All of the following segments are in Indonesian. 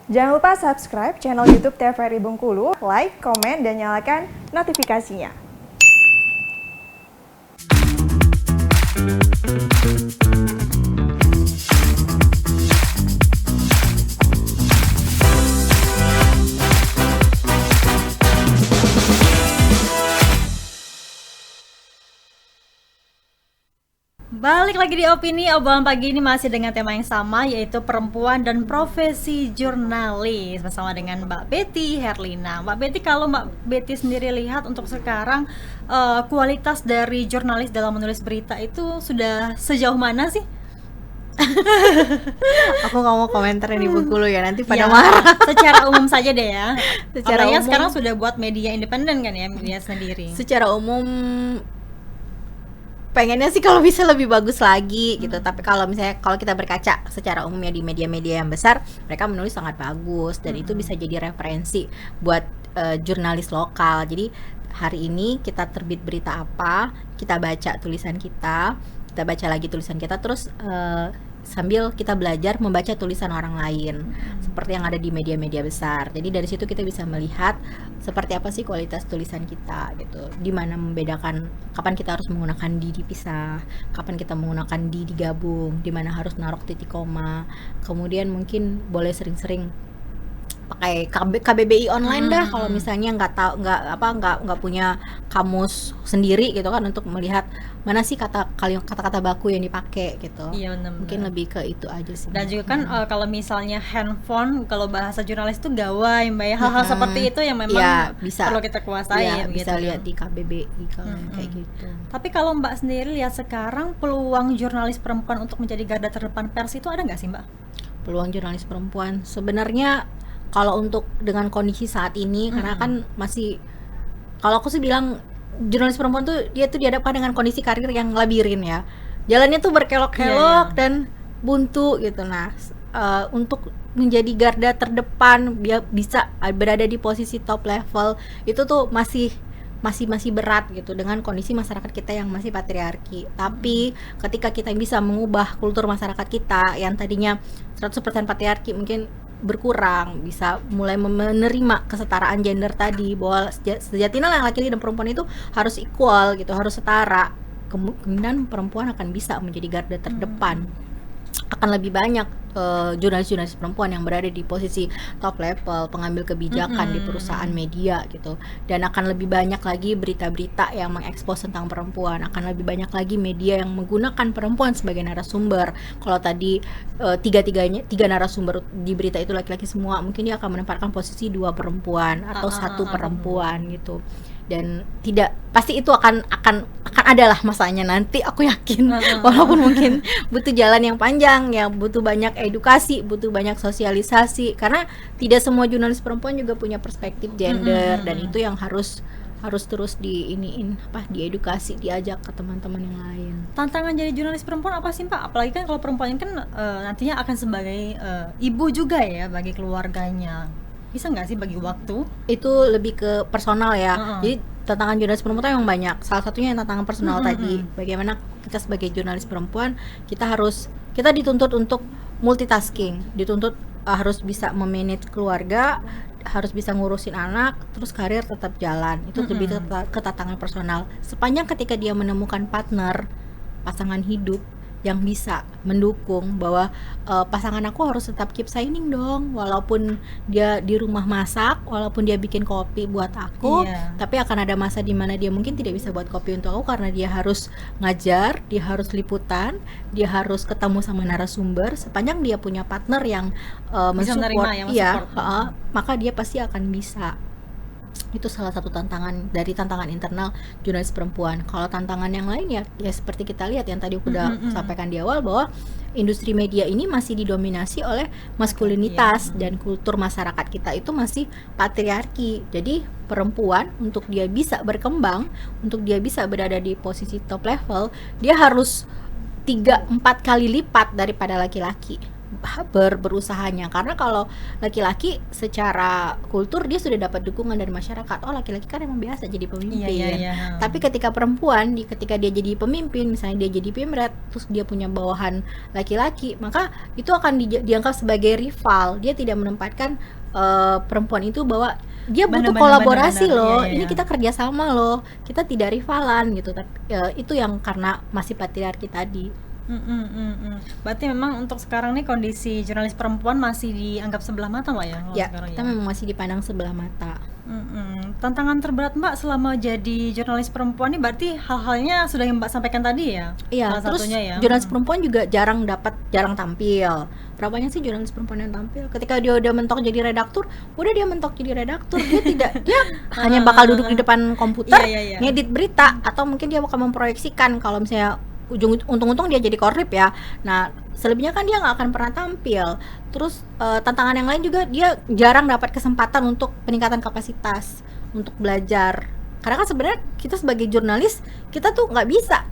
Jangan lupa subscribe channel YouTube TVRI Bengkulu, like, komen, dan nyalakan notifikasinya. Balik lagi di Opini, obrolan pagi ini masih dengan tema yang sama, yaitu perempuan dan profesi jurnalis, bersama dengan Mbak Betty Herlina. Mbak Betty, kalau Mbak Betty sendiri lihat untuk sekarang kualitas dari jurnalis dalam menulis berita itu sudah sejauh mana sih? Aku nggak mau komentar yang di Bengkulu ya, nanti pada Ya, marah. secara umum saja deh ya. Secara Apalagi umum. sekarang sudah buat media independen kan ya, media sendiri. Secara umum pengennya sih kalau bisa lebih bagus lagi gitu. Tapi kalau misalnya kalau kita berkaca secara umum ya di media-media yang besar, mereka menulis sangat bagus dan itu bisa jadi referensi buat jurnalis lokal. Jadi hari ini kita terbit berita apa, kita baca tulisan kita baca lagi tulisan kita, terus sambil kita belajar membaca tulisan orang lain seperti yang ada di media-media besar. Jadi dari situ kita bisa melihat seperti apa sih kualitas tulisan kita gitu. Di mana membedakan kapan kita harus menggunakan di dipisah, kapan kita menggunakan di digabung, di mana harus naruh titik koma. Kemudian mungkin boleh sering-sering pakai KBBI online dah kalau misalnya nggak punya kamus sendiri gitu kan, untuk melihat mana sih kata-kata baku yang dipakai gitu. Iya, benar. Mungkin lebih ke itu aja sih. Dan juga kan kalau misalnya handphone, kalau bahasa jurnalis itu gawai Mbak ya, hal-hal seperti itu yang memang ya, bisa, perlu kita kuasai ya, gitu. bisa lihat di KBBI kalau kayak gitu. Tapi kalau Mbak sendiri lihat sekarang peluang jurnalis perempuan untuk menjadi garda terdepan pers itu ada nggak sih Mbak? Peluang jurnalis perempuan sebenarnya kalau untuk dengan kondisi saat ini, karena kan masih, kalau aku sih bilang jurnalis perempuan tuh dia tuh dihadapkan dengan kondisi karir yang labirin ya, jalannya tuh berkelok-kelok dan buntu gitu. Nah untuk menjadi garda terdepan, dia bisa berada di posisi top level itu tuh masih berat gitu dengan kondisi masyarakat kita yang masih patriarki. Tapi ketika kita bisa mengubah kultur masyarakat kita yang tadinya 100% patriarki mungkin berkurang, bisa mulai menerima kesetaraan gender tadi, bahwa sejatinya laki-laki dan perempuan itu harus equal gitu, harus setara. Kemudian perempuan akan bisa menjadi garda terdepan. Akan lebih banyak jurnalis-jurnalis perempuan yang berada di posisi top level, pengambil kebijakan di perusahaan media gitu. Dan akan lebih banyak lagi berita-berita yang mengekspos tentang perempuan, akan lebih banyak lagi media yang menggunakan perempuan sebagai narasumber. Kalau tadi tiga narasumber di berita itu laki-laki semua, mungkin dia akan menempatkan posisi 2 perempuan atau 1 perempuan gitu. Dan tidak pasti itu akan adalah masanya nanti, aku yakin. Walaupun mungkin butuh jalan yang panjang ya, butuh banyak edukasi, butuh banyak sosialisasi, karena tidak semua jurnalis perempuan juga punya perspektif gender, dan itu yang harus terus diedukasi, diajak ke teman-teman yang lain. Tantangan jadi jurnalis perempuan apa sih Pak? Apalagi kan kalau perempuan ini kan nantinya akan sebagai ibu juga ya bagi keluarganya. Bisa nggak sih bagi waktu? Itu lebih ke personal ya. Jadi tantangan jurnalis perempuan itu yang banyak. Salah satunya yang tantangan personal tadi. Bagaimana kita sebagai jurnalis perempuan, kita dituntut untuk multitasking, dituntut harus bisa memanage keluarga, harus bisa ngurusin anak, terus karir tetap jalan. Itu lebih ke tantangan personal. Sepanjang ketika dia menemukan pasangan hidup yang bisa mendukung bahwa pasangan aku harus tetap keep shining dong, walaupun dia di rumah masak, walaupun dia bikin kopi buat aku, tapi akan ada masa di mana dia mungkin tidak bisa buat kopi untuk aku karena dia harus ngajar, dia harus liputan, dia harus ketemu sama narasumber. Sepanjang dia punya partner yang mensupport, maka dia pasti akan bisa. Itu salah satu tantangan internal jurnalis perempuan. Kalau tantangan yang lain ya seperti kita lihat yang tadi aku udah sampaikan di awal, bahwa industri media ini masih didominasi oleh maskulinitas dan kultur masyarakat kita itu masih patriarki. Jadi perempuan untuk dia bisa berkembang, untuk dia bisa berada di posisi top level, dia harus 3-4 kali lipat daripada laki-laki berusahanya. Karena kalau laki-laki secara kultur dia sudah dapat dukungan dari masyarakat. Oh, laki-laki kan emang biasa jadi pemimpin. Iya. Tapi ketika perempuan, ketika dia jadi pemimpin, misalnya dia jadi pimret, terus dia punya bawahan laki-laki, maka itu akan dianggap sebagai rival. Dia tidak menempatkan perempuan itu bahwa dia butuh kolaborasi loh. Iya. Ini kita kerjasama loh, kita tidak rivalan gitu. Tapi itu yang karena masih patriarki tadi. Berarti memang untuk sekarang nih kondisi jurnalis perempuan masih dianggap sebelah mata Mbak ya? Ya, kita memang masih dipandang sebelah mata. Tantangan terberat Mbak selama jadi jurnalis perempuan nih berarti hal-halnya sudah yang Mbak sampaikan tadi ya? Iya, salah terus satunya ya. jurnalis perempuan juga jarang tampil. Berapa banyak sih jurnalis perempuan yang tampil? Ketika dia udah mentok jadi redaktur, udah dia mentok jadi redaktur, dia hanya bakal duduk di depan komputer, Iya. ngedit berita, atau mungkin dia bakal memproyeksikan kalau misalnya untung-untung dia jadi korlip ya. Nah, selebihnya kan dia nggak akan pernah tampil. Terus tantangan yang lain juga, dia jarang dapat kesempatan untuk peningkatan kapasitas untuk belajar. Karena kan sebenarnya kita sebagai jurnalis, kita tuh nggak bisa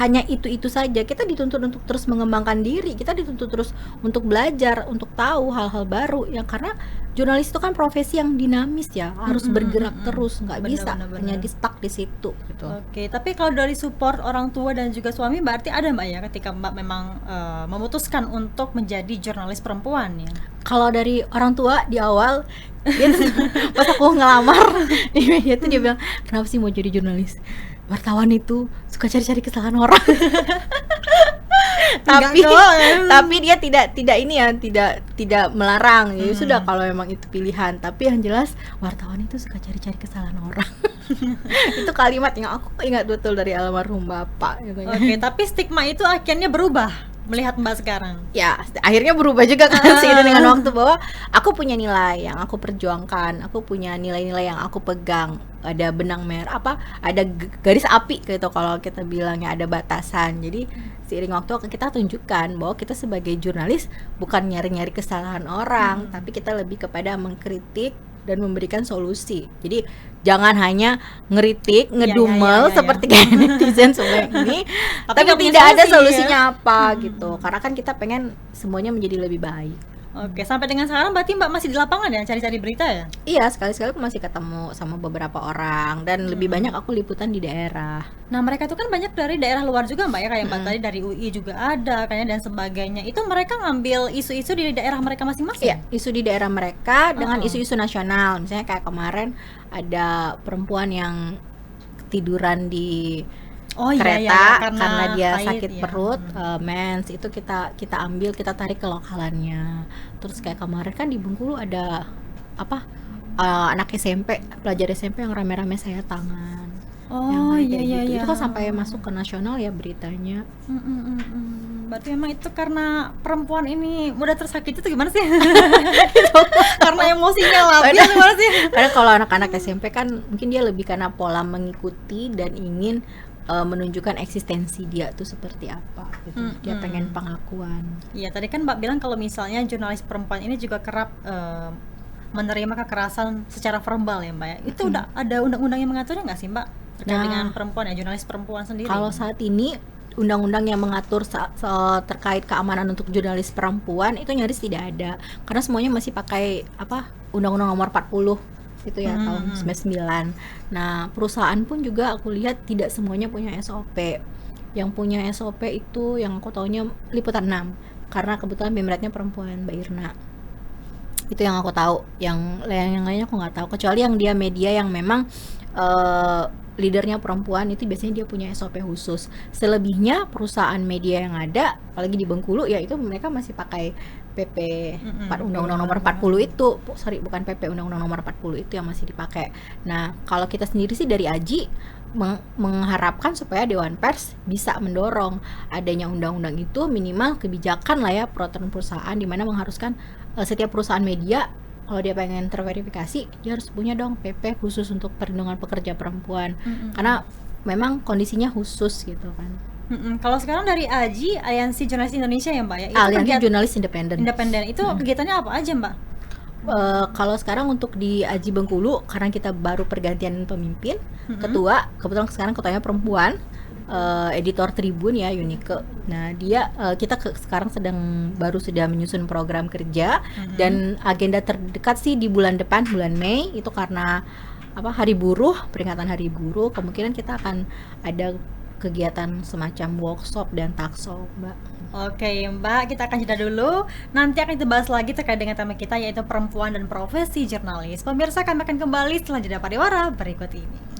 hanya itu saja. Kita dituntut untuk terus mengembangkan diri, kita dituntut terus untuk belajar, untuk tahu hal-hal baru. Ya karena jurnalis itu kan profesi yang dinamis ya, harus bergerak terus, nggak bisa hanya di stuck di situ gitu. Oke, tapi kalau dari support orang tua dan juga suami berarti ada Mbak ya ketika Mbak memang memutuskan untuk menjadi jurnalis perempuan ya? Kalau dari orang tua di awal, dia tuh pas aku ngelamar di media tuh dia bilang, kenapa sih mau jadi jurnalis? Wartawan itu suka cari-cari kesalahan orang. tapi dia tidak ini ya, tidak melarang. Ya sudah kalau memang itu pilihan, tapi yang jelas wartawan itu suka cari-cari kesalahan orang. Itu kalimat yang aku ingat betul dari almarhum bapak. Oke, tapi stigma itu akhirnya berubah melihat Mbak sekarang. Ya, akhirnya berubah juga kan seiring dengan waktu, bahwa aku punya nilai yang aku perjuangkan, aku punya nilai-nilai yang aku pegang. Ada benang merah, ada garis api gitu kalau kita bilangnya, ada batasan. Jadi seiring waktu kita tunjukkan bahwa kita sebagai jurnalis bukan nyari-nyari kesalahan orang, tapi kita lebih kepada mengkritik dan memberikan solusi. Jadi jangan hanya ngeritik, ngedumel seperti kayak netizen semua ini, tapi tidak ada solusinya apa gitu. Karena kan kita pengen semuanya menjadi lebih baik. Oke, sampai dengan sekarang berarti Mbak masih di lapangan ya, cari-cari berita ya? Iya, sekali-sekali aku masih ketemu sama beberapa orang, dan lebih banyak aku liputan di daerah. Nah, mereka itu kan banyak dari daerah luar juga Mbak ya, kayak Mbak tadi dari UI juga ada kayaknya dan sebagainya. Itu mereka ngambil isu-isu di daerah mereka masing-masing? Iya, isu di daerah mereka dengan isu-isu nasional. Misalnya kayak kemarin ada perempuan yang ketiduran di kereta karena dia sakit perut, mens. Itu kita ambil, kita tarik ke lokalannya. Terus kayak kemarin kan di Bengkulu ada anak SMP, pelajar SMP yang rame-rame saya tangan. Itu kan sampai masuk ke nasional ya beritanya. Berarti memang itu karena perempuan ini mudah tersakiti itu gimana sih? Karena emosinya labil gimana sih? Karena kalau anak-anak SMP kan mungkin dia lebih karena pola mengikuti dan ingin menunjukkan eksistensi dia tuh seperti apa gitu. Dia pengen pengakuan. Iya, tadi kan Mbak bilang kalau misalnya jurnalis perempuan ini juga kerap menerima kekerasan secara verbal ya Mbak ya. Itu udah ada undang-undang yang mengaturnya nggak sih Mbak terkait dengan perempuan ya, jurnalis perempuan sendiri? Kalau saat ini undang-undang yang mengatur terkait keamanan untuk jurnalis perempuan itu nyaris tidak ada, karena semuanya masih pakai Undang-Undang Nomor 40 itu ya, tahun 99. Nah, perusahaan pun juga aku lihat tidak semuanya punya SOP. Yang punya SOP itu yang aku taunya Liputan 6, karena kebetulan pemretnya perempuan, Mbak Irna. Itu yang aku tahu. Yang lainnya aku nggak tahu, kecuali yang dia media yang memang leadernya perempuan, itu biasanya dia punya SOP khusus. Selebihnya perusahaan media yang ada, apalagi di Bengkulu ya, itu mereka masih pakai PP Undang-Undang Nomor 40 itu. Bukan PP, Undang-Undang Nomor 40 itu yang masih dipakai. Nah, kalau kita sendiri sih dari AJI mengharapkan supaya Dewan Pers bisa mendorong adanya undang-undang itu, minimal kebijakan lah ya peraturan perusahaan, di mana mengharuskan setiap perusahaan media kalau dia pengen terverifikasi, dia harus punya dong PP khusus untuk perlindungan pekerja perempuan. Karena memang kondisinya khusus gitu kan. Kalau sekarang dari AJI, Aliansi Jurnalis Indonesia ya Mbak ya? Aliansi Jurnalis Independen. Itu kegiatannya apa aja Mbak? Kalau sekarang untuk di AJI Bengkulu, karena kita baru pergantian pemimpin, ketua, kebetulan sekarang ketuanya perempuan, editor Tribun ya, Yunike. Nah dia sekarang baru sudah menyusun program kerja, dan agenda terdekat sih di bulan depan, bulan Mei itu, karena Hari Buruh, peringatan Hari Buruh, kemungkinan kita akan ada kegiatan semacam workshop dan talkshow, Mbak. Oke Mbak, kita akan jeda dulu. Nanti akan kita bahas lagi terkait dengan tema kita, yaitu perempuan dan profesi jurnalis. Pemirsa, kami akan kembali setelah jeda pariwara berikut ini.